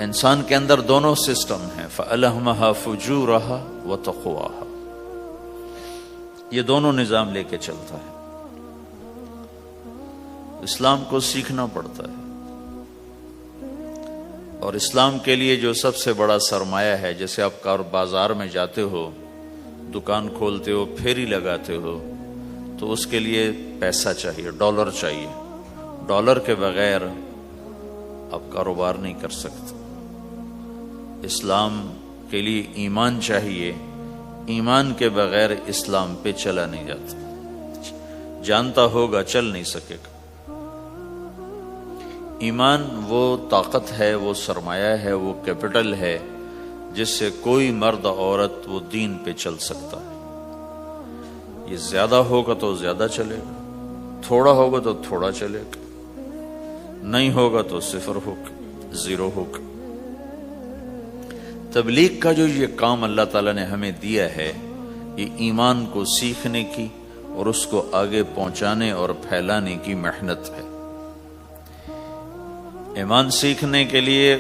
انسان کے اندر دونوں سسٹم ہیں، فَأَلْهَمَهَا فُجُورَهَا وَتَقْوَاهَا، یہ دونوں نظام لے کے چلتا ہے۔ اسلام کو سیکھنا پڑتا ہے، اور اسلام کے لیے جو سب سے بڑا سرمایہ ہے، جیسے آپ بازار میں جاتے ہو، دکان کھولتے ہو، پھیری لگاتے ہو، تو اس کے لیے پیسہ چاہیے، ڈالر چاہیے۔ ڈالر کے بغیر آپ کاروبار نہیں کر سکتے۔ اسلام کے لیے ایمان چاہیے، ایمان کے بغیر اسلام پہ چلا نہیں جاتا، جانتا ہوگا چل نہیں سکے گا۔ ایمان وہ طاقت ہے، وہ سرمایہ ہے، وہ کیپٹل ہے جس سے کوئی مرد عورت وہ دین پہ چل سکتا ہے۔ یہ زیادہ ہوگا تو زیادہ چلے گا، تھوڑا ہوگا تو تھوڑا چلے گا، نہیں ہوگا تو صفر ہوگا، زیرو ہوگا۔ تبلیغ کا جو یہ کام اللہ تعالیٰ نے ہمیں دیا ہے، یہ ایمان کو سیکھنے کی اور اس کو آگے پہنچانے اور پھیلانے کی محنت ہے۔ ایمان سیکھنے کے لیے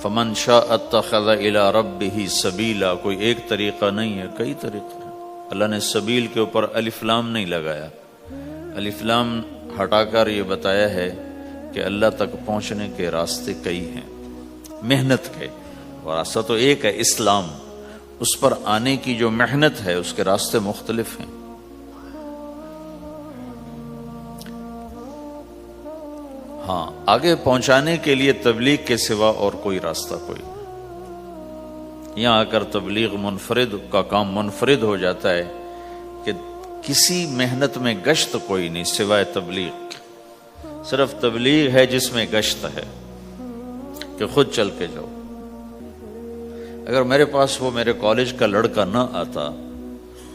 فمن شاء اتخذ الی ربہ سبیلا، کوئی ایک طریقہ نہیں ہے، کئی طریقے ہیں۔ اللہ نے سبیل کے اوپر الف لام نہیں لگایا، الف لام ہٹا کر یہ بتایا ہے کہ اللہ تک پہنچنے کے راستے کئی ہیں، محنت کے، اور راستہ تو ایک ہے اسلام، اس پر آنے کی جو محنت ہے اس کے راستے مختلف ہیں۔ ہاں، آگے پہنچانے کے لیے تبلیغ کے سوا اور کوئی راستہ کوئی نہیں۔ یہاں آ کر تبلیغ منفرد کا کام منفرد ہو جاتا ہے کہ کسی محنت میں گشت کوئی نہیں سوائے تبلیغ، صرف تبلیغ ہے جس میں گشت ہے کہ خود چل کے جاؤ۔ اگر میرے پاس وہ میرے کالج کا لڑکا نہ آتا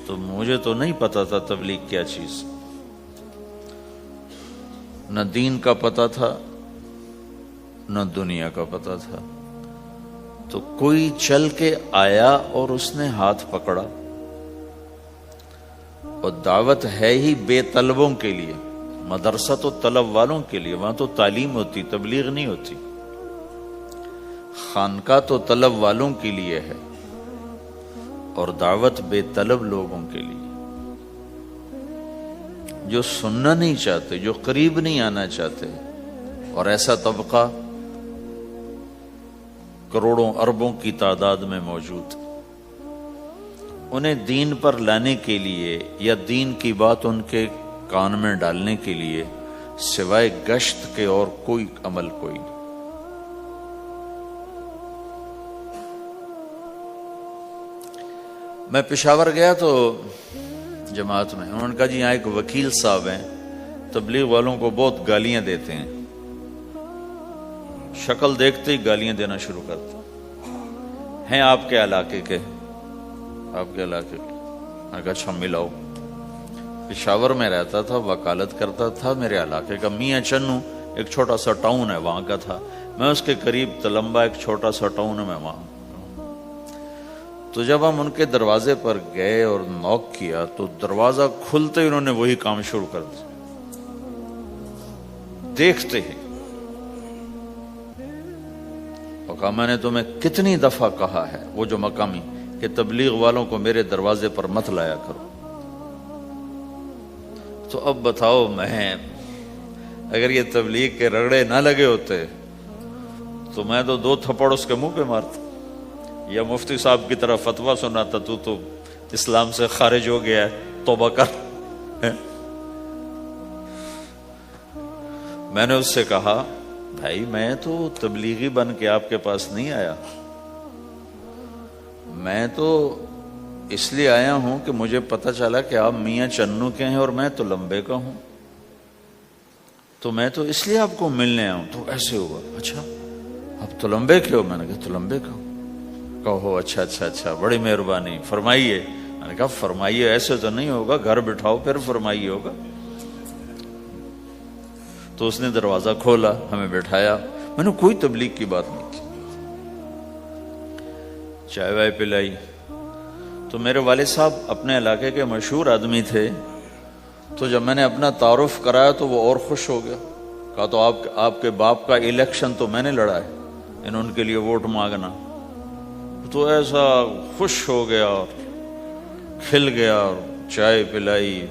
تو مجھے تو نہیں پتا تھا تبلیغ کیا چیز، نہ دین کا پتہ تھا نہ دنیا کا پتہ تھا۔ تو کوئی چل کے آیا اور اس نے ہاتھ پکڑا، اور دعوت ہے ہی بے طلبوں کے لیے، مدرسہ تو طلب والوں کے لیے، وہاں تو تعلیم ہوتی، تبلیغ نہیں ہوتی۔ خانقاہ تو طلب والوں کے لیے ہے، اور دعوت بے طلب لوگوں کے لیے، جو سننا نہیں چاہتے، جو قریب نہیں آنا چاہتے۔ اور ایسا طبقہ کروڑوں اربوں کی تعداد میں موجود، انہیں دین پر لانے کے لیے یا دین کی بات ان کے کان میں ڈالنے کے لیے سوائے گشت کے اور کوئی عمل کوئی نہیں۔ میں پشاور گیا تو جماعت میں انہوں نے کہا جی یہاں ایک وکیل صاحب ہیں، تبلیغ والوں کو بہت گالیاں دیتے ہیں، شکل دیکھتے ہی گالیاں دینا شروع کرتے ہیں۔ آپ کے علاقے کے؟ آپ کے علاقے کے؟ میں کہا اچھا ملاؤ۔ پشاور میں رہتا تھا، وکالت کرتا تھا، میرے علاقے کا میاں چنو ایک چھوٹا سا ٹاؤن ہے وہاں کا تھا، میں اس کے قریب تلمبا ایک چھوٹا سا ٹاؤن ہے، میں وہاں۔ تو جب ہم ان کے دروازے پر گئے اور نوک کیا تو دروازہ کھلتے ہی انہوں نے وہی کام شروع کر دیا، دیکھتے ہی۔ اور کہا میں نے تمہیں کتنی دفعہ کہا ہے، وہ جو مقامی، کہ تبلیغ والوں کو میرے دروازے پر مت لایا کرو۔ تو اب بتاؤ، میں اگر یہ تبلیغ کے رگڑے نہ لگے ہوتے تو میں تو 2 تھپڑ اس کے منہ پہ مارتا، یا مفتی صاحب کی طرح فتویٰ سناتا، تو اسلام سے خارج ہو گیا ہے، توبہ کر۔ میں نے اس سے کہا بھائی میں تو تبلیغی بن کے آپ کے پاس نہیں آیا، میں تو اس لیے آیا ہوں کہ مجھے پتہ چلا کہ آپ میاں چنو کے ہیں اور میں تو لمبے کا ہوں، تو میں تو اس لیے آپ کو ملنے آیا ہوں۔ تو ایسے ہوا، اچھا آپ تو لمبے کے ہو؟ میں نے کہا تو لمبے کا ہوں۔ کہو اچھا اچھا اچھا، بڑی مہربانی، فرمائیے۔ میں نے کہا فرمائیے ایسے تو نہیں ہوگا، گھر بٹھاؤ پھر فرمائیے ہوگا۔ تو اس نے دروازہ کھولا، ہمیں بٹھایا، میں نے کوئی تبلیغ کی بات نہیں کی، چائے وائے پلائی۔ تو میرے والد صاحب اپنے علاقے کے مشہور آدمی تھے، تو جب میں نے اپنا تعارف کرایا تو وہ اور خوش ہو گیا، کہا تو آپ کے باپ کا الیکشن تو میں نے لڑا ہے، ان کے لیے ووٹ مانگنا. تو ایسا خوش ہو گیا اور کھل گیا اور چائے پلائی،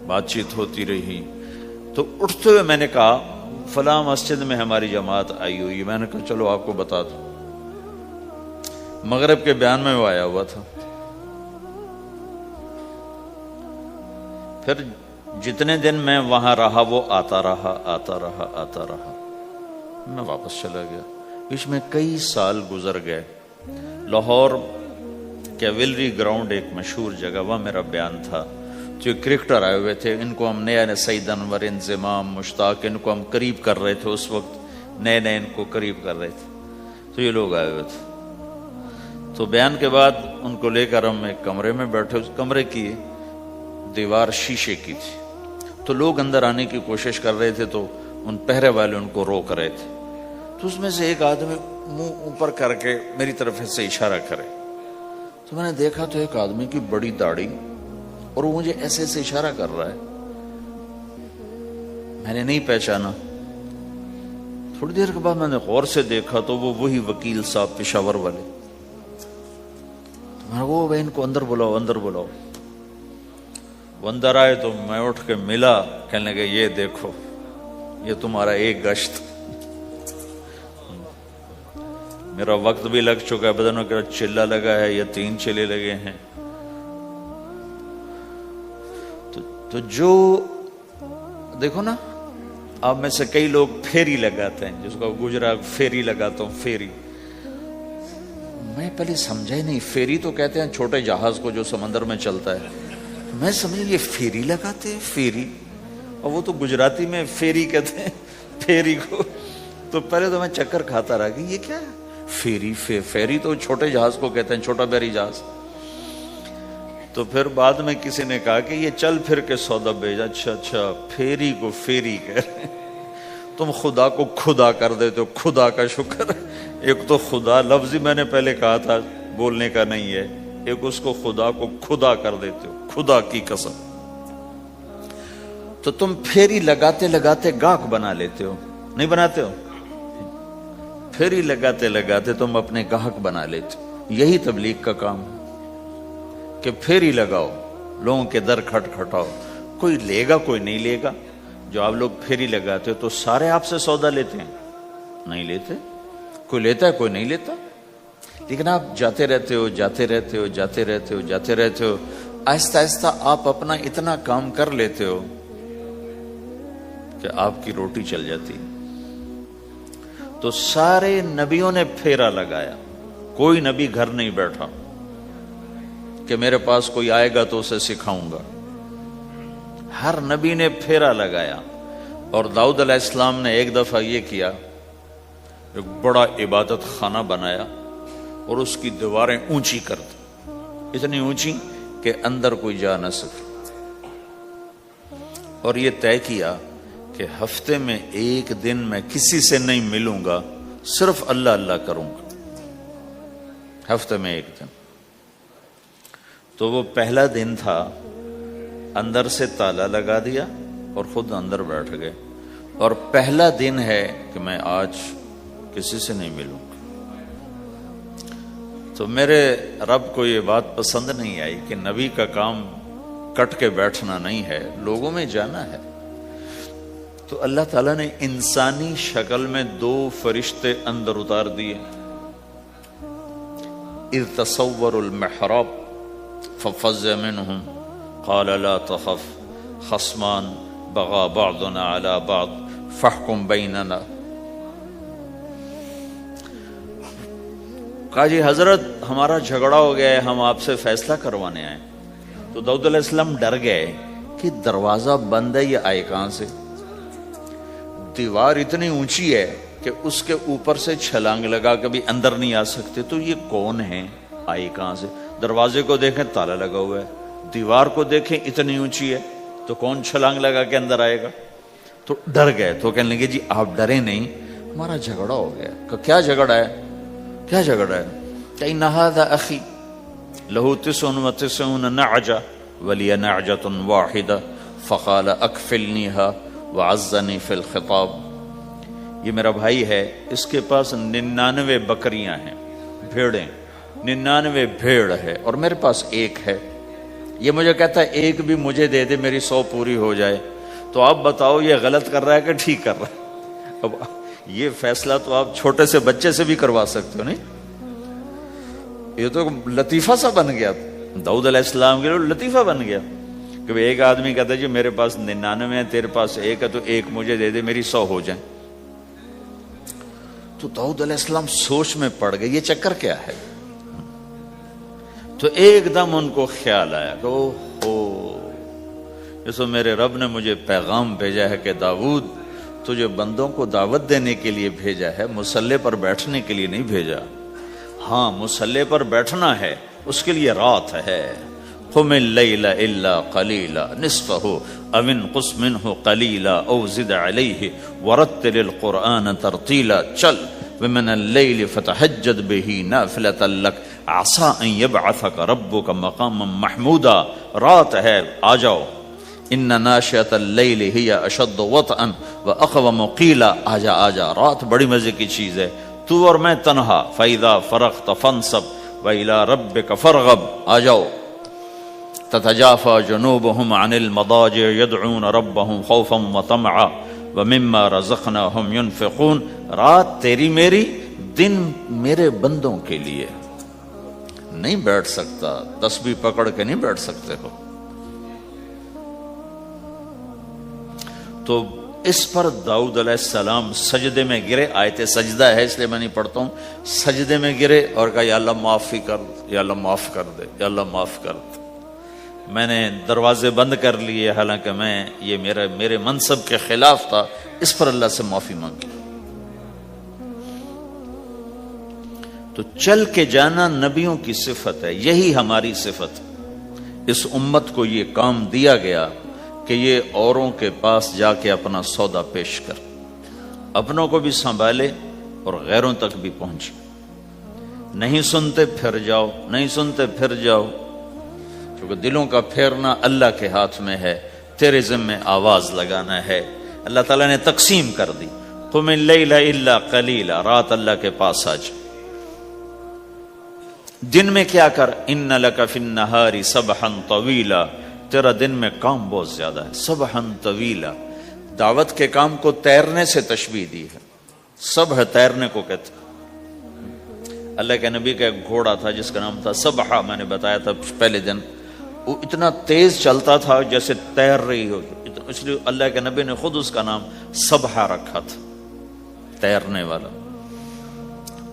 بات چیت ہوتی رہی. تو اٹھتے ہوئے میں نے کہا فلاں مسجد میں ہماری جماعت آئی ہوئی. میں نے کہا چلو آپ کو بتا دوں. مغرب کے بیان میں وہ آیا ہوا تھا. پھر جتنے دن میں وہاں رہا وہ آتا رہا. میں واپس چلا گیا. بیچ میں کئی سال گزر گئے. لاہور کیولری گراؤنڈ ایک مشہور جگہ، وہاں میرا بیان تھا. جو کرکٹر آئے ہوئے تھے، ان کو ہم نیا سعید انور، انضمام، مشتاق، ان کو ہم قریب کر رہے تھے. اس وقت نئے ان کو قریب کر رہے تھے. تو یہ لوگ آئے ہوئے تھے. تو بیان کے بعد ان کو لے کر ہم ایک کمرے میں بیٹھے. اس کمرے کی دیوار شیشے کی تھی. تو لوگ اندر آنے کی کوشش کر رہے تھے، تو ان پہرے والے ان کو روک رہے تھے. تو اس میں سے ایک آدمی منہ اوپر کر کے میری طرف سے اشارہ کرے. تو میں نے دیکھا تو ایک آدمی کی بڑی داڑھی، اور وہ مجھے ایسے اشارہ کر رہا ہے. میں نے نہیں پہچانا. تھوڑی دیر کے بعد میں نے غور سے دیکھا تو وہ وہی وکیل صاحب پشاور والے. تو میں نے وہ ان کو اندر بلاؤ. وہ اندر آئے تو میں اٹھ کے ملا. کہنے لگے یہ دیکھو، یہ تمہارا ایک گشت. میرا وقت بھی لگ چکا ہے، بدنوں کا چلہ لگا ہے یا 3 چلے لگے ہیں. تو جو دیکھو نا، آپ میں سے کئی لوگ پھیری لگاتے ہیں، جس کو گجرا پھیری لگاتا ہوں. پھیری میں پہلے سمجھا ہی نہیں. پھیری تو کہتے ہیں چھوٹے جہاز کو جو سمندر میں چلتا ہے. میں سمجھا یہ پھیری لگاتے ہیں، پھیری. اور وہ تو گجراتی میں پھیری کہتے ہیں پھیری کو. تو پہلے تو میں چکر کھاتا رہا کہ یہ کیا ہے پھیری. پھیری تو چھوٹے جہاز کو کہتے ہیں، چھوٹا بحری جہاز. تو پھر بعد میں کسی نے کہا کہ یہ چل پھر کے سودا بھیجا. اچھا پھیری کو پھیری کہہ رہے. تم خدا کو خدا کر دیتے ہو. خدا کا شکر. ایک تو خدا لفظ ہی میں نے پہلے کہا تھا بولنے کا نہیں ہے، ایک اس کو خدا کو خدا کر دیتے ہو. خدا کی قسم. تو تم پھیری لگاتے لگاتے گاہک بنا لیتے ہو. نہیں بناتے ہو؟ پھیری لگاتے لگاتے تم اپنے گاہک بنا لیتے ہو. یہی تبلیغ کا کام ہے کہ پھیری لگاؤ، لوگوں کے در کھٹکھٹاؤ. کوئی لے گا کوئی نہیں لے گا. جو آپ لوگ پھیری لگاتے ہو تو سارے آپ سے سودا لیتے ہیں؟ نہیں لیتے. کوئی لیتا ہے کوئی نہیں لیتا. لیکن آپ جاتے رہتے ہو. آہستہ آہستہ آپ اپنا اتنا کام کر لیتے ہو کہ آپ کی روٹی چل جاتی. تو سارے نبیوں نے پھیرا لگایا. کوئی نبی گھر نہیں بیٹھا کہ میرے پاس کوئی آئے گا تو اسے سکھاؤں گا. ہر نبی نے پھیرا لگایا. اور داؤد علیہ السلام نے ایک دفعہ یہ کیا، ایک بڑا عبادت خانہ بنایا اور اس کی دیواریں اونچی کر دی. اتنی اونچی کہ اندر کوئی جا نہ سکے. اور یہ طے کیا کہ ہفتے میں ایک دن میں کسی سے نہیں ملوں گا، صرف اللہ اللہ کروں گا. ہفتے میں ایک دن. تو وہ پہلا دن تھا، اندر سے تالا لگا دیا اور خود اندر بیٹھ گئے. اور پہلا دن ہے کہ میں آج کسی سے نہیں ملوں گا. تو میرے رب کو یہ بات پسند نہیں آئی کہ نبی کا کام کٹ کے بیٹھنا نہیں ہے، لوگوں میں جانا ہے. تو اللہ تعالیٰ نے انسانی شکل میں 2 فرشتے اندر اتار دیے. اذ تصور المحراب ففزع منهم قال لا تخف خصمان بغى بعضنا على بعض فاحكم بيننا. کہا جی حضرت ہمارا جھگڑا ہو گیا ہے، ہم آپ سے فیصلہ کروانے آئے. تو داؤد علیہ السلام ڈر گئے کہ دروازہ بند ہے، یہ آئے کہاں سے. دیوار اتنی اونچی ہے کہ اس کے اوپر سے چھلانگ لگا کبھی اندر نہیں آ سکتے. تو یہ کون ہے، آئے کہاں سے. دروازے کو دیکھیں تالا لگا ہوا ہے، دیوار کو دیکھیں اتنی اونچی ہے، تو کون چھلانگ لگا کے اندر آئے گا. تو ڈر گئے. تو کہنے لگے جی آپ ڈرے نہیں، ہمارا جھگڑا ہو گیا. کہ کیا جھگڑا ہے؟ کیا جھگڑا ہے؟ کہ ان ھذا اخی لہ 99 نعجہ ولی نعجۃ واحدہ فقال اکفلنیھا وعزنی فی الخطاب. یہ میرا بھائی ہے، اس کے پاس 99 بکریاں ہیں، بھیڑیں، 99 بھیڑ ہے، اور میرے پاس ایک ہے. یہ مجھے کہتا ہے ایک بھی مجھے دے دے، میری 100 پوری ہو جائے. تو آپ بتاؤ یہ غلط کر رہا ہے کہ ٹھیک کر رہا ہے؟ اب یہ فیصلہ تو آپ چھوٹے سے بچے سے بھی کروا سکتے ہو، نہیں؟ یہ تو لطیفہ سا بن گیا، داؤد علیہ السلام کے لیے لطیفہ بن گیا کہ ایک آدمی کہتا ہے جی میرے پاس 99 ہے، تیرے پاس ایک ہے، تو ایک مجھے دے دے، میری 100 ہو جائیں. تو داؤد علیہ السلام سوچ میں پڑ گئے یہ چکر کیا ہے. تو ایک دم ان کو خیال آیا کہ جیسے میرے رب نے مجھے پیغام بھیجا ہے کہ داؤد تجھے بندوں کو دعوت دینے کے لیے بھیجا ہے، مصلی پر بیٹھنے کے لیے نہیں بھیجا. ہاں مصلی پر بیٹھنا ہے، اس کے لیے رات ہے. قم اللیل الا قلیلا نصفہ او انقص منہ قلیلا او زد علیہ ورتل القرآن ترتیلا. چل ومن اللیل فتہجد بہ نافلۃ لک عسیٰ ان یبعثک ربک مقاما محمودا. رات ہے، آ جاؤ. ان ناشئۃ اللیل ہی اشد وطئا واقوم قیلا. آجا آجا، رات بڑی مزے کی چیز ہے، تو اور میں تنہا. فاذا فرغت فانصب والى ربک فارغب. آ جاؤ. تتجافى جنوبهم عن المضاجع يدعون ربهم خوفا وطمعا ومما رزقناهم ينفقون. رات تیری میری، دن میرے بندوں کے لیے. نہیں بیٹھ سکتا، تسبیح پکڑ کے نہیں بیٹھ سکتے ہو. تو اس پر داؤد علیہ السلام سجدے میں گرے. آیت سجدہ ہے اس لیے میں نہیں پڑھتا ہوں. سجدے میں گرے اور کہا یا اللہ معافی کر، یا اللہ معاف کر دے، یا اللہ معاف کر دے. میں نے دروازے بند کر لیے، حالانکہ یہ میرے منصب کے خلاف تھا. اس پر اللہ سے معافی مانگی. تو چل کے جانا نبیوں کی صفت ہے، یہی ہماری صفت. اس امت کو یہ کام دیا گیا کہ یہ اوروں کے پاس جا کے اپنا سودا پیش کر، اپنوں کو بھی سنبھالے اور غیروں تک بھی پہنچے. نہیں سنتے پھر جاؤ، نہیں سنتے پھر جاؤ. کیونکہ دلوں کا پھیرنا اللہ کے ہاتھ میں ہے، تیرے ذمہ آواز لگانا ہے. اللہ تعالیٰ نے تقسیم کر دی. قم اللیل الا قلیلا، رات اللہ کے پاس آ جا. دن میں کیا کر، ان لک فی النہار سبحا طویلا، تیرا دن میں کام بہت زیادہ ہے. سبحا طویلا، دعوت کے کام کو تیرنے سے تشبیہ دی ہے. سبح تیرنے کو کہتے. اللہ کے نبی کا ایک گھوڑا تھا جس کا نام تھا سبحہ، میں نے بتایا تھا پہلے دن. وہ اتنا تیز چلتا تھا جیسے تیر رہی ہو، اس لیے اللہ کے نبی نے خود اس کا نام سبحہ رکھا تھا، تیرنے والا.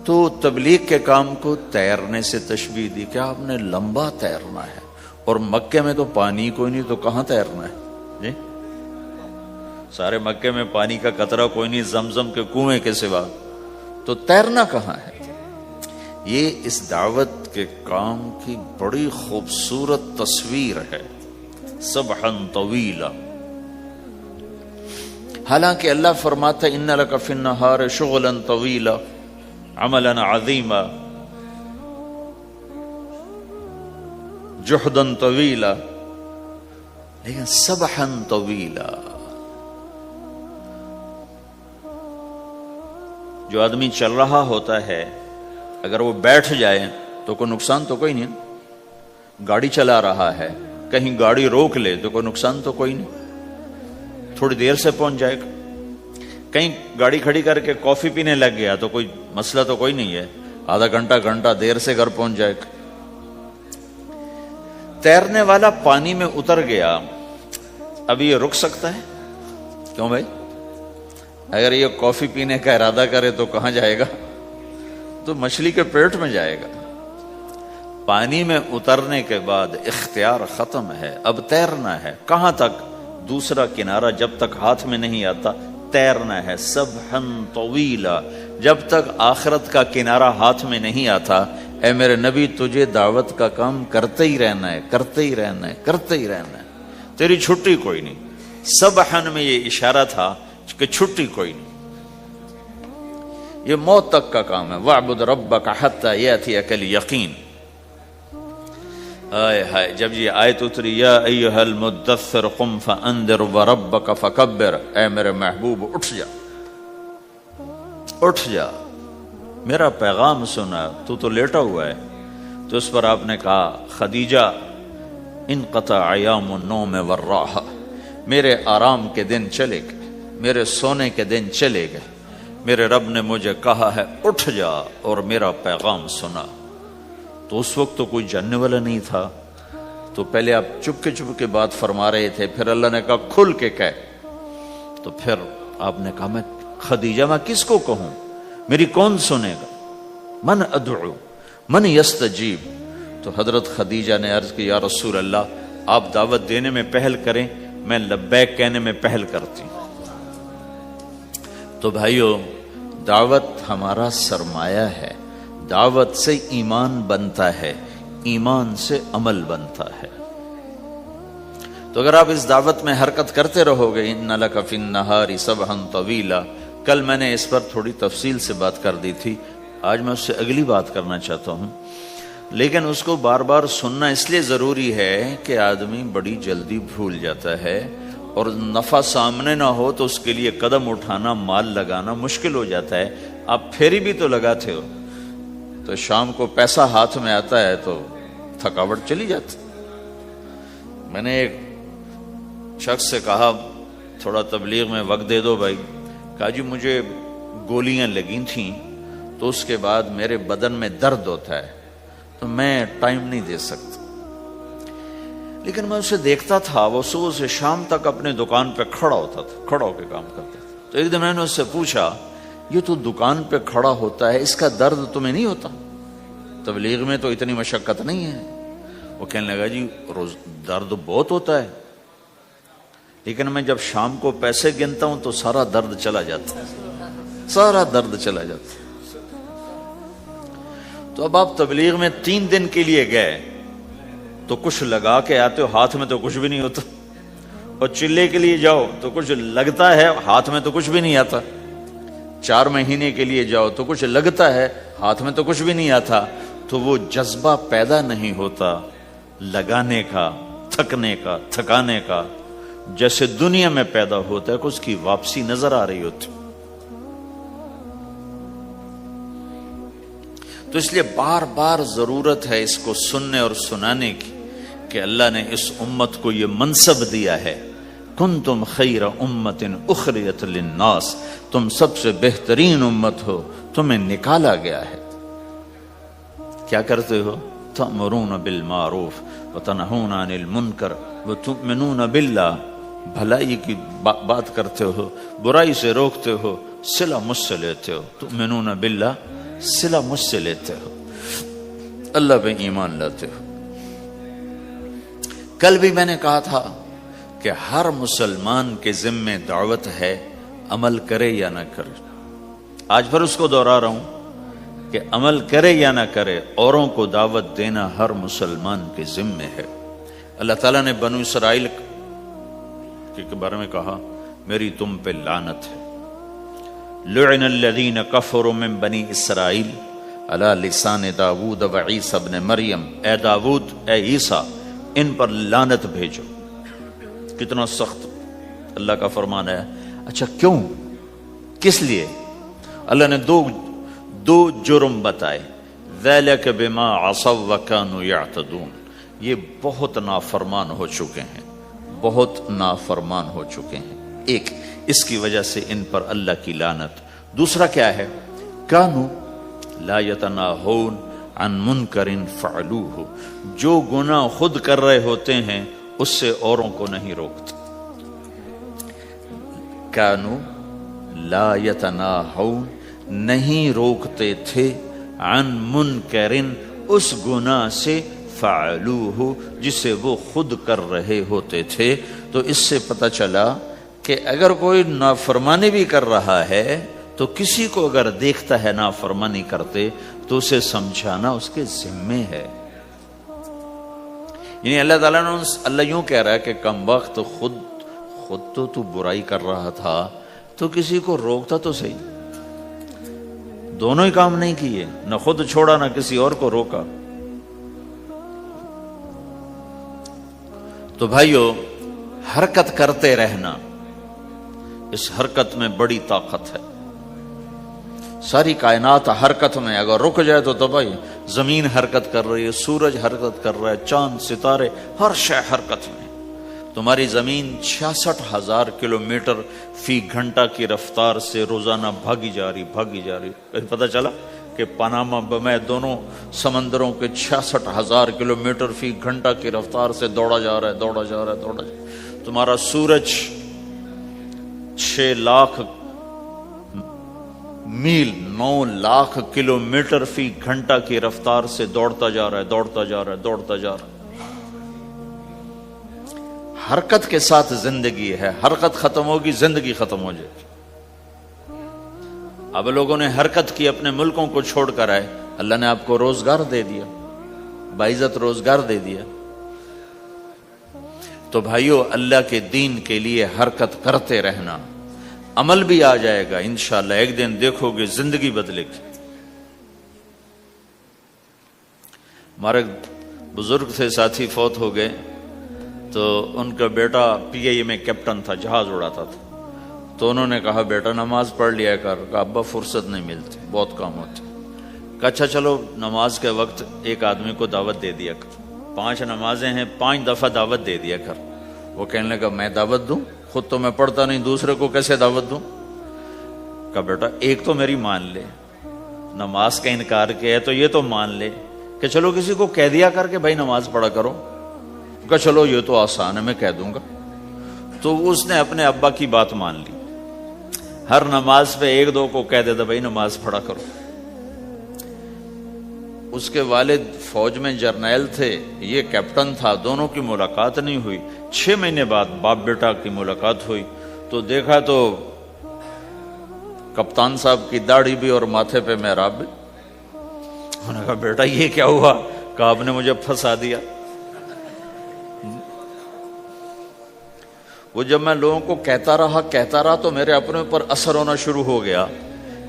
تو تبلیغ کے کام کو تیرنے سے تشبیہ دی کہ آپ نے لمبا تیرنا ہے. اور مکے میں تو پانی کوئی نہیں، تو کہاں تیرنا ہے جی؟ سارے مکے میں پانی کا قطرہ کوئی نہیں زمزم کے کنویں کے سوا، تو تیرنا کہاں ہے؟ یہ اس دعوت کے کام کی بڑی خوبصورت تصویر ہے. سبحا طویلا. حالانکہ اللہ فرماتا ہے ان لک فی النہار شغلا طویلا عملا عظیما جہدا طویلا، لیکن سبحا طویلا. جو آدمی چل رہا ہوتا ہے اگر وہ بیٹھ جائے تو کوئی نقصان تو کوئی نہیں. گاڑی چلا رہا ہے، کہیں گاڑی روک لے تو کوئی نقصان تو کوئی نہیں، تھوڑی دیر سے پہنچ جائے گا. کہیں گاڑی کھڑی کر کے کافی پینے لگ گیا تو کوئی مسئلہ تو کوئی نہیں ہے، آدھا گھنٹہ دیر سے گھر پہنچ جائے گا. تیرنے والا پانی میں اتر گیا، اب یہ رک سکتا ہے؟ کیوں بھائی؟ اگر یہ کافی پینے کا ارادہ کرے تو کہاں جائے گا؟ تو مچھلی کے پیٹ میں جائے گا. پانی میں اترنے کے بعد اختیار ختم ہے، اب تیرنا ہے. کہاں تک؟ دوسرا کنارہ جب تک ہاتھ میں نہیں آتا تیرنا ہے. سبحا طویلا، جب تک آخرت کا کنارہ ہاتھ میں نہیں آتا اے میرے نبی تجھے دعوت کا کام کرتے ہی رہنا ہے، کرتے ہی رہنا ہے، کرتے ہی رہنا ہے، تیری چھٹی کوئی نہیں. سبحن میں یہ اشارہ تھا کہ چھٹی کوئی نہیں، یہ موت تک کا کام ہے. وَاعْبُدْ رَبَّكَ حَتَّى يَأْتِيَكَ الْيَقِينُ. آئے ہائے جب یہ آیت اتری یا ایھا المدثر قم فانذر وربک فکبر، اے میرے محبوب اٹھ جا، اٹھ جا، میرا پیغام سنا، تو لیٹا ہوا ہے۔ تو اس پر آپ نے کہا خدیجہ انقطع ایام النوم والراحہ، میرے آرام کے دن چلے گئے، میرے سونے کے دن چلے گئے، میرے رب نے مجھے کہا ہے اٹھ جا اور میرا پیغام سنا۔ تو اس وقت تو کوئی جاننے والا نہیں تھا، تو پہلے آپ چپ کے بات فرما رہے تھے، پھر اللہ نے کہا کھل کے کہہ، تو پھر آپ نے کہا میں خدیجہ میں کس کو کہوں، میری کون سنے گا، من ادعو من یستجیب۔ تو حضرت خدیجہ نے عرض کی یا رسول اللہ آپ دعوت دینے میں پہل کریں، میں لبیک کہنے میں پہل کرتی ہوں۔ تو بھائیو دعوت ہمارا سرمایہ ہے، دعوت سے ایمان بنتا ہے، ایمان سے عمل بنتا ہے۔ تو اگر آپ اس دعوت میں حرکت کرتے رہو گے، ان لک فی النہار سبحا طویلا، کل میں نے اس پر تھوڑی تفصیل سے بات کر دی تھی، آج میں اس سے اگلی بات کرنا چاہتا ہوں، لیکن اس کو بار بار سننا اس لیے ضروری ہے کہ آدمی بڑی جلدی بھول جاتا ہے، اور نفع سامنے نہ ہو تو اس کے لیے قدم اٹھانا، مال لگانا مشکل ہو جاتا ہے۔ آپ پھیری بھی تو لگاتے ہو، تو شام کو پیسہ ہاتھ میں آتا ہے تو تھکاوٹ چلی جاتی۔ میں نے ایک شخص سے کہا تھوڑا تبلیغ میں وقت دے دو بھائی، کہا جی مجھے گولیاں لگی تھیں تو اس کے بعد میرے بدن میں درد ہوتا ہے تو میں ٹائم نہیں دے سکتا، لیکن میں اسے دیکھتا تھا وہ صبح سے شام تک اپنے دکان پہ کھڑا ہوتا تھا، کھڑا ہو کے کام کرتا تھا۔ تو ایک دن میں نے اس سے پوچھا یہ تو دکان پہ کھڑا ہوتا ہے، اس کا درد تمہیں نہیں ہوتا؟ تبلیغ میں تو اتنی مشقت نہیں ہے۔ وہ کہنے لگا جی روز درد بہت ہوتا ہے، لیکن میں جب شام کو پیسے گنتا ہوں تو سارا درد چلا جاتا ہے، سارا درد چلا جاتا ہے۔ تو اب آپ تبلیغ میں 3 دن کے لیے گئے تو کچھ لگا کے آتے ہو، ہاتھ میں تو کچھ بھی نہیں ہوتا، اور چلے کے لیے جاؤ تو کچھ لگتا ہے، ہاتھ میں تو کچھ بھی نہیں آتا، 4 مہینے کے لیے جاؤ تو کچھ لگتا ہے، ہاتھ میں تو کچھ بھی نہیں آتا۔ تو وہ جذبہ پیدا نہیں ہوتا لگانے کا، تھکنے کا، تھکانے کا، جیسے دنیا میں پیدا ہوتا ہے کہ اس کی واپسی نظر آ رہی ہوتی۔ تو اس لیے بار بار ضرورت ہے اس کو سننے اور سنانے کی کہ اللہ نے اس امت کو یہ منصب دیا ہے، کنتم خیر امت اخرجت للناس، تم سب سے بہترین امت ہو، تمہیں نکالا گیا ہے۔ کیا کرتے ہو؟ تأمرون بالمعروف وتنہون عن المنکر وتؤمنون باللہ، بھلائی کی بات کرتے ہو، برائی سے روکتے ہو، صلہ مجھ سے لیتے ہو، تؤمنون باللہ، صلہ مجھ سے لیتے ہو، اللہ پہ ایمان لاتے ہو۔ کل بھی میں نے کہا تھا کہ ہر مسلمان کے ذمے دعوت ہے، عمل کرے یا نہ کرے۔ آج پھر اس کو دوہرا رہا ہوں کہ عمل کرے یا نہ کرے، اوروں کو دعوت دینا ہر مسلمان کے ذمے ہے۔ اللہ تعالیٰ نے بنو اسرائیل کے بارے میں کہا میری تم پہ لعنت ہے، لعن الذین کفروا من بنی اسرائیل علی لسان داود و عیسی ابن مریم، اے داود، اے عیسیٰ، ان پر لعنت بھیجو۔ کتنا سخت اللہ کا فرمان ہے۔ اچھا کیوں، کس لیے؟ اللہ نے دو جرم بتائے، ذَلِكَ بِمَا عَصَوْا وَكَانُوا يَعْتَدُونَ، یہ بہت نافرمان ہو چکے ہیں، بہت نافرمان ہو چکے ہیں۔ ایک اس کی وجہ سے ان پر اللہ کی لعنت۔ دوسرا کیا ہے؟ کانو لا یتناہون عن منکر فعلوہ، جو گناہ خود کر رہے ہوتے ہیں اس سے اوروں کو نہیں روکتے۔ کانو لا یتناہون، نہیں روکتے تھے، عن منکر، اس گناہ سے، فعلوہ، جسے وہ خود کر رہے ہوتے تھے۔ تو اس سے پتہ چلا کہ اگر کوئی نافرمانی بھی کر رہا ہے تو کسی کو اگر دیکھتا ہے نافرمانی کرتے تو اسے سمجھانا اس کے ذمے ہے۔ یعنی اللہ تعالیٰ نے اللہ یوں کہہ رہا ہے کہ کم وقت خود تو برائی کر رہا تھا تو کسی کو روکتا تو صحیح، دونوں ہی کام نہیں کیے، نہ خود چھوڑا نہ کسی اور کو روکا۔ تو بھائیو حرکت کرتے رہنا، اس حرکت میں بڑی طاقت ہے. ساری کائنات حرکت میں، اگر رک جائے تو تباہی. زمین حرکت کر رہی ہے، سورج حرکت کر رہا ہے، چاند ستارے ہر شے حرکت میں. تمہاری زمین 66,000 کلومیٹر فی گھنٹہ کی رفتار سے روزانہ بھاگی جا رہی. پتہ چلا کہ پاناما میں دونوں سمندروں کے 66,000 کلومیٹر فی گھنٹہ کی رفتار سے دوڑا جا رہا ہے. تمہارا سورج 6 لاکھ میل 9 لاکھ کلومیٹر فی گھنٹہ کی رفتار سے دوڑتا جا رہا ہے. حرکت کے ساتھ زندگی ہے، حرکت ختم ہوگی زندگی ختم ہو جائے گی. اب لوگوں نے حرکت کی، اپنے ملکوں کو چھوڑ کر آئے، اللہ نے آپ کو روزگار دے دیا، باعزت روزگار دے دیا. تو بھائیو اللہ کے دین کے لیے حرکت کرتے رہنا، عمل بھی آ جائے گا انشاءاللہ. ایک دن دیکھو گے زندگی بدلے گی. ہمارے بزرگ تھے، ساتھی فوت ہو گئے، تو ان کا بیٹا PIA میں کیپٹن تھا، جہاز اڑاتا تھا. تو انہوں نے کہا بیٹا نماز پڑھ لیا کر. کہا ابا فرصت نہیں ملتی، بہت کام ہوتے. کہا اچھا چلو نماز کے وقت ایک آدمی کو دعوت دے دیا کر. 5 نمازیں ہیں، 5 دفعہ دعوت دے دیا کر. وہ کہنے لگا میں دعوت دوں؟ خود تو میں پڑھتا نہیں، دوسرے کو کیسے دعوت دوں؟ کہا بیٹا ایک تو میری مان لے، نماز کا انکار کیا ہے تو یہ تو مان لے کہ چلو کسی کو کہہ دیا کر کے بھائی نماز پڑھا کرو. کہا چلو یہ تو آسان ہے، میں کہہ دوں گا. تو اس نے اپنے ابا کی بات مان لی، ہر نماز پہ 1-2 کو کہہ دیتا بھائی نماز پڑھا کرو. اس کے والد فوج میں جرنیل تھے، یہ کیپٹن تھا، دونوں کی ملاقات نہیں ہوئی. 6 مہینے بعد باپ بیٹا کی ملاقات ہوئی تو دیکھا تو کپتان صاحب کی داڑھی بھی اور ماتھے پہ محراب بھی. انہوں نے کہا بیٹا یہ کیا ہوا؟ کہا آپ نے مجھے پھنسا دیا. وہ جب میں لوگوں کو کہتا رہا تو میرے اپنے اوپر اثر ہونا شروع ہو گیا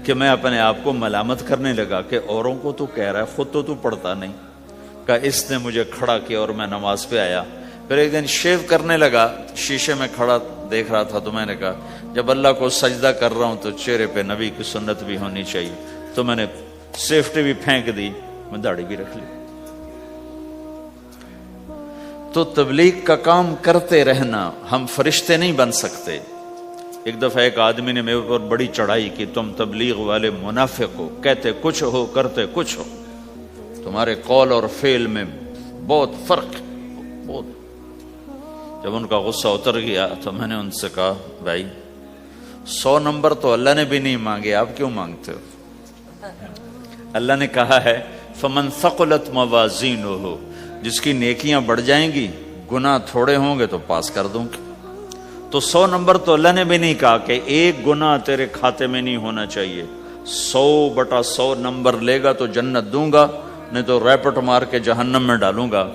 کہ میں اپنے آپ کو ملامت کرنے لگا کہ اوروں کو تو کہہ رہا ہے، خود تو پڑھتا نہیں. کہا اس نے مجھے کھڑا کیا اور میں نماز پہ آیا. پھر ایک دن شیو کرنے لگا، شیشے میں کھڑا دیکھ رہا تھا تو میں نے کہا جب اللہ کو سجدہ کر رہا ہوں تو چہرے پہ نبی کی سنت بھی ہونی چاہیے. تو میں نے سیفٹی بھی پھینک دی، میں داڑھی بھی رکھ لی. تو تبلیغ کا کام کرتے رہنا، ہم فرشتے نہیں بن سکتے. ایک دفعہ ایک آدمی نے میرے اوپر بڑی چڑھائی کی، تم تبلیغ والے منافق ہو، کہتے کچھ ہو کرتے کچھ ہو، تمہارے قول اور فعل میں بہت فرق ہے بہت. جب ان کا غصہ اتر گیا تو میں نے ان سے کہا بھائی 100 نمبر تو اللہ نے بھی نہیں مانگے، آپ کیوں مانگتے ہو؟ اللہ نے کہا ہے فمن ثقلت موازینہ، جس کی نیکیاں بڑھ جائیں گی گناہ تھوڑے ہوں گے تو پاس کر دوں گی. تو 100 نمبر تو اللہ نے بھی نہیں کہا کہ ایک گناہ تیرے کھاتے میں نہیں ہونا چاہیے. 100/100 نمبر لے گا تو جنت دوں گا، نہیں تو ریپٹ مار کے جہنم میں ڈالوں گا.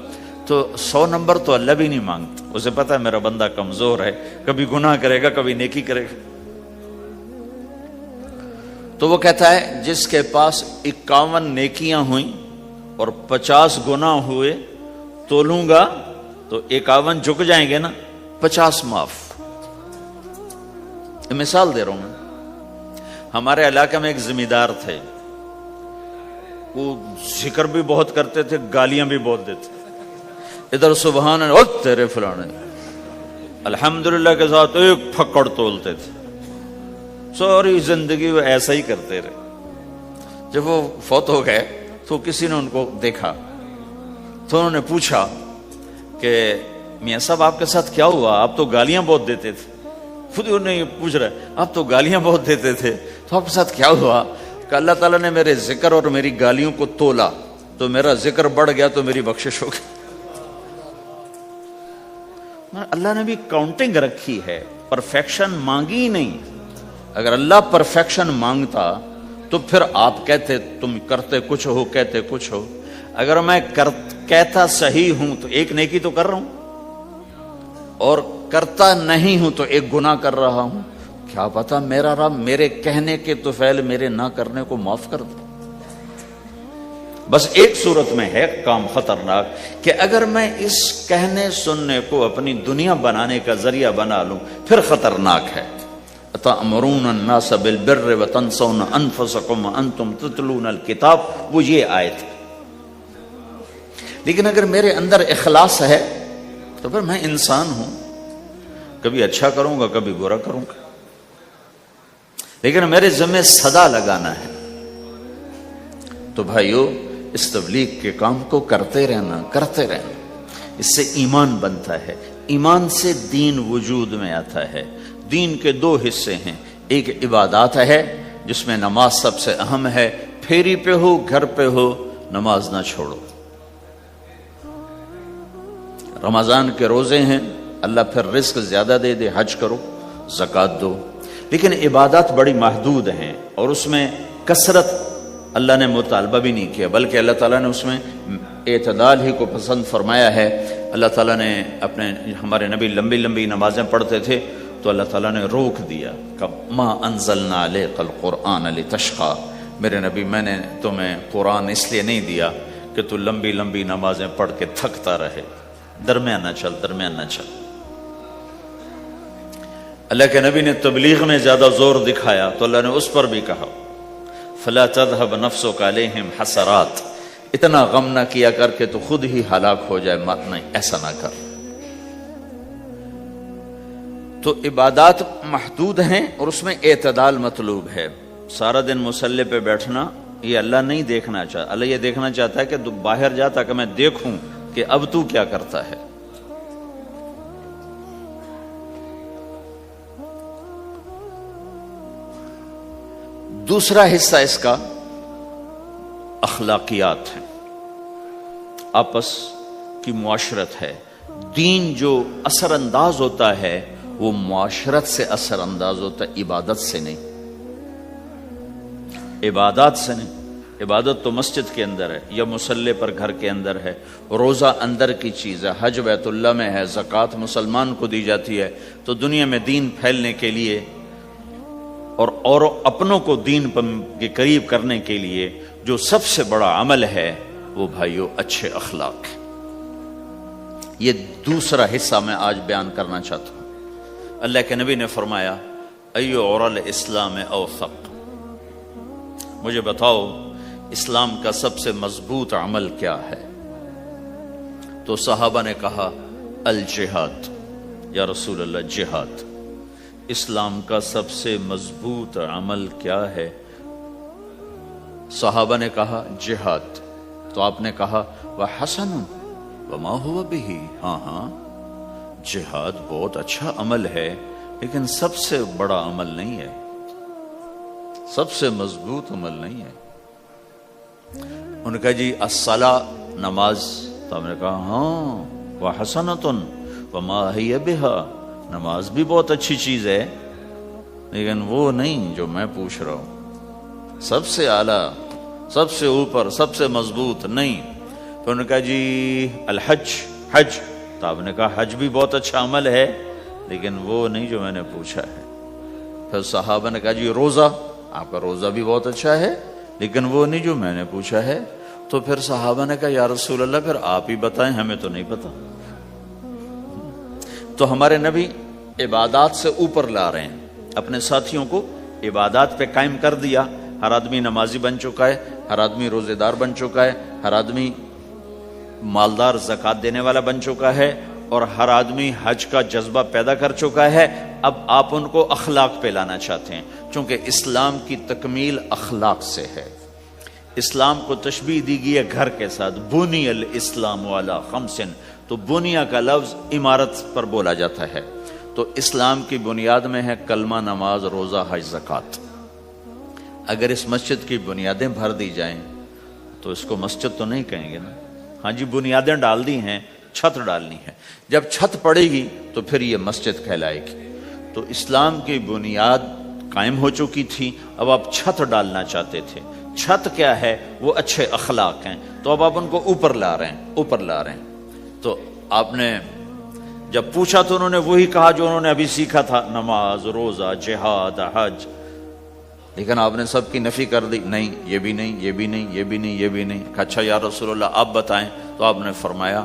تو 100 نمبر تو اللہ بھی نہیں مانگتا، اسے پتا ہے میرا بندہ کمزور ہے، کبھی گناہ کرے گا کبھی نیکی کرے گا. تو وہ کہتا ہے جس کے پاس 51 نیکیاں ہوئیں اور 50 گناہ ہوئے تولوں گا تو 51 جھک جائیں گے نا، 50 معاف. مثال دے رہا ہوں میں. ہمارے علاقے میں ایک زمیندار تھے، وہ ذکر بھی بہت کرتے تھے، گالیاں بھی بہت دیتے. ادھر سبحان اللہ تیرے فلانے، الحمدللہ کے ساتھ ایک پھکڑ تولتے تھے. ساری زندگی وہ ایسا ہی کرتے رہے. جب وہ فوت ہو گئے تو کسی نے ان کو دیکھا تو انہوں نے پوچھا کہ میاں صاحب آپ کے ساتھ کیا ہوا؟ آپ تو گالیاں بہت دیتے تھے. خود انہیں یہ پوچھ رہے آپ تو گالیاں بہت دیتے تھے، تو آپ کے ساتھ کیا ہوا؟ کہ اللہ تعالیٰ نے میرے ذکر اور میری گالیوں کو تولا تو میرا ذکر بڑھ گیا تو میری بخشش ہو گئی. اللہ نے بھی کاؤنٹنگ رکھی ہے، پرفیکشن مانگی نہیں. اگر اللہ پرفیکشن مانگتا تو پھر آپ کہتے تم کرتے کچھ ہو کہتے کچھ ہو. اگر میں کہتا صحیح ہوں تو ایک نیکی تو کر رہا ہوں، اور کرتا نہیں ہوں تو ایک گناہ کر رہا ہوں. کیا پتا میرا رب میرے کہنے کے تو فعل میرے نہ کرنے کو معاف کر دے. بس ایک صورت میں ہے کام خطرناک کہ اگر میں اس کہنے سننے کو اپنی دنیا بنانے کا ذریعہ بنا لوں پھر خطرناک ہے. تأمرون الناس بالبر وتنسون انفسکم وانتم تتلون الکتاب، وہ یہ آیت. لیکن اگر میرے اندر اخلاص ہے تو پھر میں انسان ہوں، کبھی اچھا کروں گا کبھی برا کروں گا، لیکن میرے ذمہ صدا لگانا ہے. تو بھائیو اس تبلیغ کے کام کو کرتے رہنا، اس سے ایمان بنتا ہے. ایمان سے دین وجود میں آتا ہے. دین کے دو حصے ہیں، ایک عبادات ہے جس میں نماز سب سے اہم ہے. پھیری پہ ہو گھر پہ ہو نماز نہ چھوڑو. رمضان کے روزے ہیں، اللہ پھر رزق زیادہ دے دے، حج کرو، زکوٰۃ دو. لیکن عبادات بڑی محدود ہیں اور اس میں کثرت اللہ نے مطالبہ بھی نہیں کیا، بلکہ اللہ تعالیٰ نے اس میں اعتدال ہی کو پسند فرمایا ہے. اللہ تعالیٰ نے ہمارے نبی لمبی لمبی نمازیں پڑھتے تھے تو اللہ تعالیٰ نے روک دیا کہ ما انزلنا علیک القرآن لتشقی، میرے نبی میں نے تمہیں قرآن اس لیے نہیں دیا کہ تو لمبی لمبی نمازیں پڑھ کے تھکتا رہے. درمیان نہ چل. اللہ کے نبی نے تبلیغ میں زیادہ زور دکھایا تو اللہ نے اس پر بھی کہا فلا تذهب نفسك عليهم حسرات، اتنا غم نہ کیا کر کے تو خود ہی ہلاک ہو جائے، مت نہیں، ایسا نہ کر. تو عبادات محدود ہیں اور اس میں اعتدال مطلوب ہے. سارا دن مصلی پہ بیٹھنا یہ اللہ نہیں دیکھنا چاہتا. اللہ یہ دیکھنا چاہتا ہے کہ تو باہر جاتا کہ میں دیکھوں کہ اب تو کیا کرتا ہے. دوسرا حصہ اس کا اخلاقیات ہے، آپس کی معاشرت ہے. دین جو اثر انداز ہوتا ہے وہ معاشرت سے اثر انداز ہوتا ہے، عبادت سے نہیں. عبادات سے نہیں. عبادت تو مسجد کے اندر ہے یا مصلی پر گھر کے اندر ہے. روزہ اندر کی چیز ہے، حج بیت اللہ میں ہے، زکوٰۃ مسلمان کو دی جاتی ہے. تو دنیا میں دین پھیلنے کے لیے اور اپنوں کو دین کے قریب کرنے کے لیے جو سب سے بڑا عمل ہے وہ بھائیو اچھے اخلاق ہے. یہ دوسرا حصہ میں آج بیان کرنا چاہتا ہوں. اللہ کے نبی نے فرمایا ایو عرى الاسلام اوثق، مجھے بتاؤ اسلام کا سب سے مضبوط عمل کیا ہے؟ تو صحابہ نے کہا الجہاد. یا رسول اللہ جہاد. اسلام کا سب سے مضبوط عمل کیا ہے؟ صحابہ نے کہا جہاد. تو آپ نے کہا وحسن وما هو به، ہاں جہاد بہت اچھا عمل ہے لیکن سب سے بڑا عمل نہیں ہے، سب سے مضبوط عمل نہیں ہے. ان کا جی الصلاۃ، نماز. تو ہم نے کہا ہاں وحسنۃ وما هي بها، نماز بھی بہت اچھی چیز ہے لیکن وہ نہیں جو میں پوچھ رہا ہوں، سب سے اعلیٰ، سب سے اوپر، سب سے مضبوط نہیں. تو انہوں نے کہا جی الحج، حج. تو آپ نے کہا حج بھی بہت اچھا عمل ہے لیکن وہ نہیں جو میں نے پوچھا ہے. پھر صحابہ نے کہا جی روزہ، آپ کا روزہ بھی بہت اچھا ہے لیکن وہ نہیں جو میں نے پوچھا ہے. تو پھر صحابہ نے کہا یا رسول اللہ پھر آپ ہی بتائیں، ہمیں تو نہیں پتا. تو ہمارے نبی عبادات سے اوپر لا رہے ہیں، اپنے ساتھیوں کو عبادات پہ قائم کر دیا. ہر آدمی نمازی بن چکا ہے، ہر آدمی روزے دار بن چکا ہے، ہر آدمی مالدار زکوٰۃ دینے والا بن چکا ہے، اور ہر آدمی حج کا جذبہ پیدا کر چکا ہے. اب آپ ان کو اخلاق پہ لانا چاہتے ہیں، چونکہ اسلام کی تکمیل اخلاق سے ہے. اسلام کو تشبیہ دی گئی ہے گھر کے ساتھ، بنی الاسلام علی خمس. تو بنیا کا لفظ عمارت پر بولا جاتا ہے. تو اسلام کی بنیاد میں ہے کلمہ، نماز، روزہ، حج، زکوٰۃ. اگر اس مسجد کی بنیادیں بھر دی جائیں تو اس کو مسجد تو نہیں کہیں گے نا. ہاں جی بنیادیں ڈال دی ہیں، چھت ڈالنی ہے. جب چھت پڑے گی تو پھر یہ مسجد کہلائے گی. تو اسلام کی بنیاد قائم ہو چکی تھی، اب آپ چھت ڈالنا چاہتے تھے. چھت کیا ہے؟ وہ اچھے اخلاق ہیں. تو اب آپ ان کو اوپر لا رہے ہیں. تو آپ نے جب پوچھا تو انہوں نے وہی کہا جو انہوں نے ابھی سیکھا تھا، نماز، روزہ، جہاد، حج. لیکن آپ نے سب کی نفی کر دی، نہیں یہ بھی نہیں، یہ بھی نہیں، یہ بھی نہیں، یہ بھی نہیں۔ اچھا یا رسول اللہ آپ بتائیں، تو آپ نے فرمایا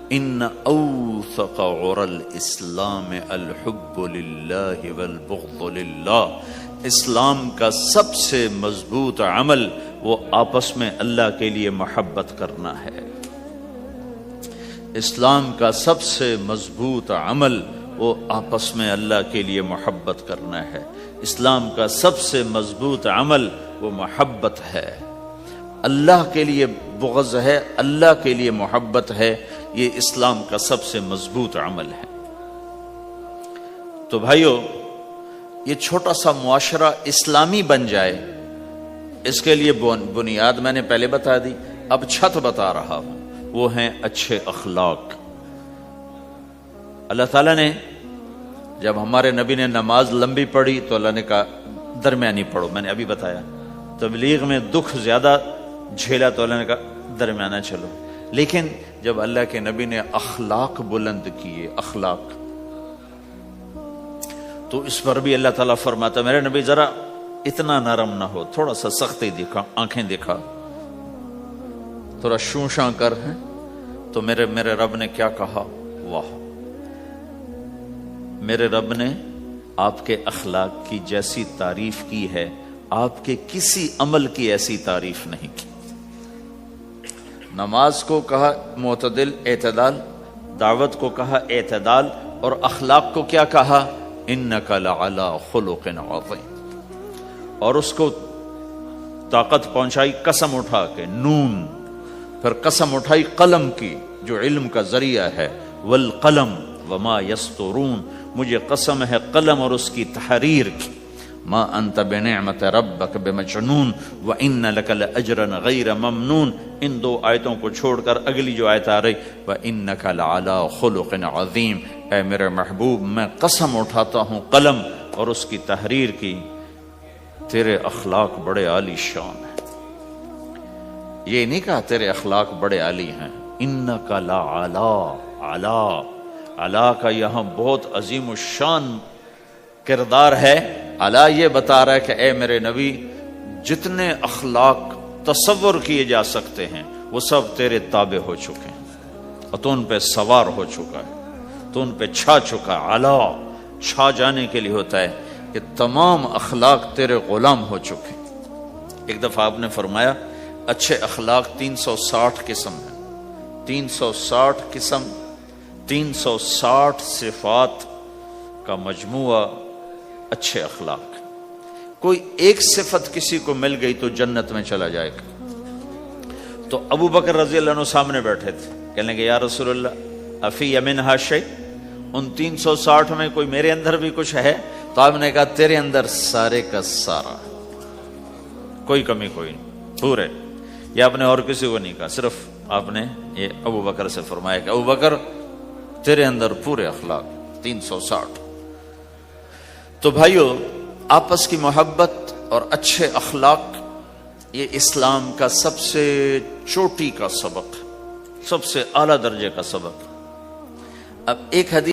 ان اوثق عرى الاسلام الحب للہ والبغض للہ، اسلام کا سب سے مضبوط عمل وہ آپس میں اللہ کے لیے محبت کرنا ہے۔ اسلام کا سب سے مضبوط عمل وہ آپس میں اللہ کے لیے محبت کرنا ہے۔ اسلام کا سب سے مضبوط عمل وہ محبت ہے، اللہ کے لیے بغض ہے، اللہ کے لیے محبت ہے، یہ اسلام کا سب سے مضبوط عمل ہے۔ تو بھائیو، یہ چھوٹا سا معاشرہ اسلامی بن جائے، اس کے لیے بنیاد میں نے پہلے بتا دی، اب چھت بتا رہا ہوں، وہ ہیں اچھے اخلاق۔ اللہ تعالیٰ نے جب ہمارے نبی نے نماز لمبی پڑھی تو اللہ نے کہا درمیانی پڑھو، میں نے ابھی بتایا۔ تبلیغ میں دکھ زیادہ جھیلا تو اللہ نے کہا درمیانہ چلو۔ لیکن جب اللہ کے نبی نے اخلاق بلند کیے، اخلاق، تو اس پر بھی اللہ تعالیٰ فرماتا میرے نبی ذرا اتنا نرم نہ ہو، تھوڑا سا سختی دکھا، آنکھیں دکھا، تھوڑا شوں شاں کر ہیں۔ تو میرے رب نے کیا کہا؟ واہ، میرے رب نے آپ کے اخلاق کی جیسی تعریف کی ہے، آپ کے کسی عمل کی ایسی تعریف نہیں کی۔ نماز کو کہا معتدل، اعتدال، دعوت کو کہا اعتدال، اور اخلاق کو کیا کہا؟ انک لعلی خلق عظیم۔ اور اس کو طاقت پہنچائی قسم اٹھا کے، نون، پھر قسم اٹھائی قلم کی جو علم کا ذریعہ ہے، والقلم وما یسطرون، مجھے قسم ہے قلم اور اس کی تحریر کی، ما انت بنعمت ربک بمجنون وان لک لاجرا غیر ممنون۔ ان دو آیتوں کو چھوڑ کر اگلی جو آیت آ رہی، وانک لعلی خلق عظیم، اے میرے محبوب میں قسم اٹھاتا ہوں قلم اور اس کی تحریر کی، تیرے اخلاق بڑے عالی شان ہیں۔ یہ نہیں کہا تیرے اخلاق بڑے عالی ہیں، انک لعلی، علا، علا کا یہاں بہت عظیم الشان کردار ہے۔ علا یہ بتا رہا ہے کہ اے میرے نبی، جتنے اخلاق تصور کیے جا سکتے ہیں وہ سب تیرے تابع ہو چکے ہیں، اور تو ان پہ سوار ہو چکا ہے، تو ان پہ چھا چکا ہے۔ علا چھا جانے کے لیے ہوتا ہے کہ تمام اخلاق تیرے غلام ہو چکے ہیں۔ ایک دفعہ آپ نے فرمایا اچھے اخلاق 360 قسم ہیں، 360 قسم، 360 صفات کا مجموعہ اچھے اخلاق۔ کوئی ایک صفت کسی کو مل گئی تو جنت میں چلا جائے گا۔ تو ابو بکر رضی اللہ عنہ سامنے بیٹھے تھے، کہنے لگے یا رسول اللہ افی منہا شیء، ان 360 میں کوئی میرے اندر بھی کچھ ہے؟ تو آپ نے کہا تیرے اندر سارے کا سارا، کوئی کمی کوئی نہیں، پورے۔ یہ آپ نے اور کسی کو نہیں کہا، صرف آپ نے یہ ابو بکر سے فرمایا کہ ابو بکر تیرے اندر پورے اخلاق 360۔ تو بھائیو، آپس کی محبت اور اچھے اخلاق یہ اسلام کا سب سے چوٹی کا سبق، سب سے اعلیٰ درجے کا سبق۔ اب ایک حدیث